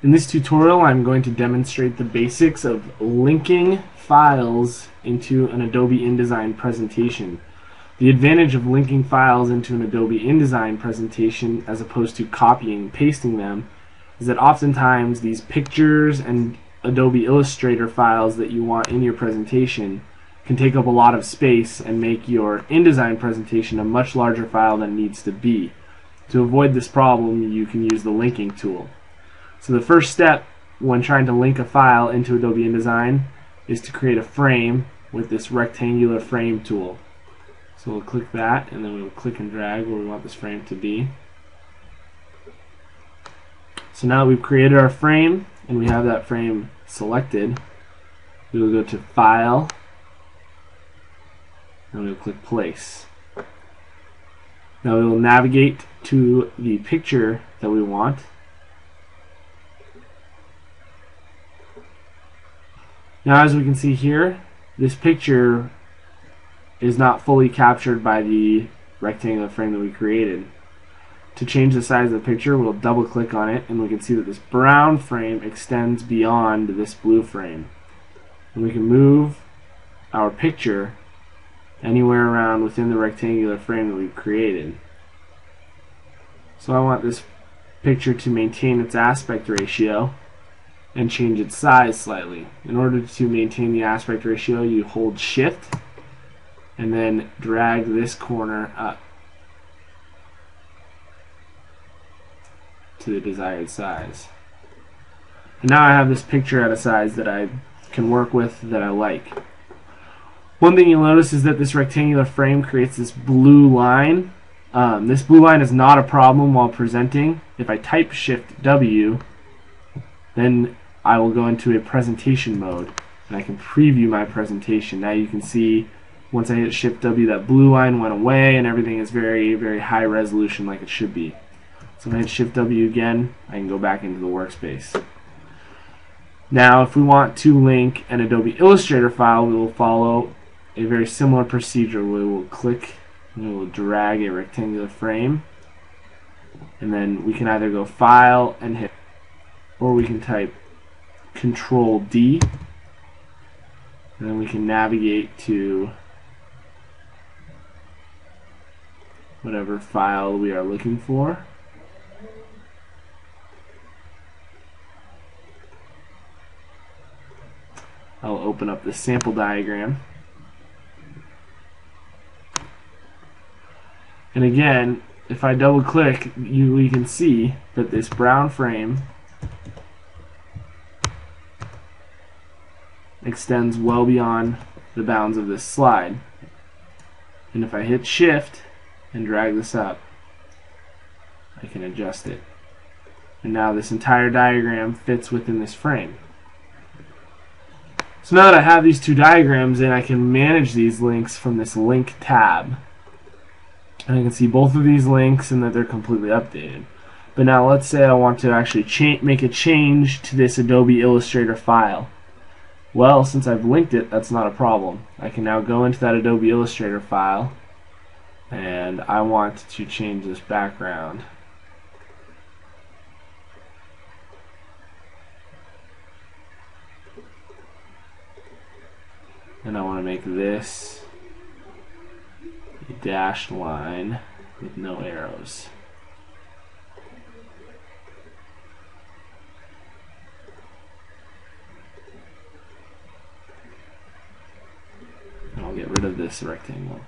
In this tutorial, I'm going to demonstrate the basics of linking files into an Adobe InDesign presentation. The advantage of linking files into an Adobe InDesign presentation as opposed to copying and pasting them is that oftentimes these pictures and Adobe Illustrator files that you want in your presentation can take up a lot of space and make your InDesign presentation a much larger file than it needs to be. To avoid this problem, you can use the linking tool. So the first step when trying to link a file into Adobe InDesign is to create a frame with this rectangular frame tool. So we'll click that, and then we'll click and drag where we want this frame to be. So now that we've created our frame and we have that frame selected, we will go to File, and we'll click Place. Now we will navigate to the picture that we want. Now, as we can see here, this picture is not fully captured by the rectangular frame that we created. To change the size of the picture, we'll double click on it and we can see that this brown frame extends beyond this blue frame. And we can move our picture anywhere around within the rectangular frame that we've created. So I want this picture to maintain its aspect ratio and change its size slightly. In order to maintain the aspect ratio, you hold Shift and then drag this corner up to the desired size. And now I have this picture at a size that I can work with, that I like. One thing you'll notice is that this rectangular frame creates this blue line. This blue line is not a problem while presenting. If I type Shift W, then I will go into a presentation mode and I can preview my presentation. Now you can see once I hit Shift W, that blue line went away and everything is very, very high resolution like it should be. So if I hit Shift W again, I can go back into the workspace. Now if we want to link an Adobe Illustrator file, we will follow a very similar procedure. We will click and we will drag a rectangular frame, and then we can either go File and hit, or we can type Control D, and then we can navigate to whatever file we are looking for. I'll open up the sample diagram. And again, if I double click, we can see that this brown frame extends well beyond the bounds of this slide. And if I hit Shift and drag this up, I can adjust it. And now this entire diagram fits within this frame. So now that I have these two diagrams in, I can manage these links from this Link tab. And I can see both of these links and that they're completely updated. But now let's say I want to actually make a change to this Adobe Illustrator file. Well, since I've linked it, that's not a problem. I can now go into that Adobe Illustrator file and I want to change this background. And I want to make this a dashed line with no arrows. And I'll get rid of this rectangle.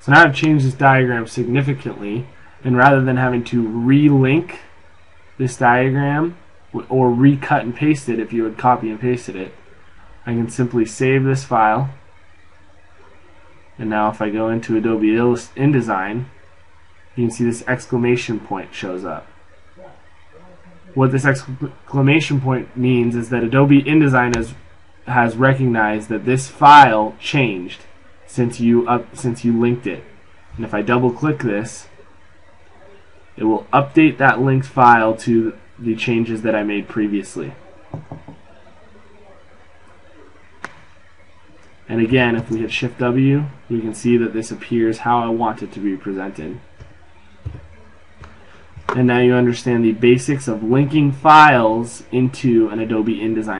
So now I've changed this diagram significantly, and rather than having to relink this diagram or recut and paste it if you had copy and pasted it, I can simply save this file. And now if I go into Adobe InDesign, you can see this exclamation point shows up. What this exclamation point means is that Adobe InDesign has recognized that this file changed since you linked it. And if I double click this, it will update that linked file to the changes that I made previously. And again, if we hit Shift W, we can see that this appears how I want it to be presented. And now you understand the basics of linking files into an Adobe InDesign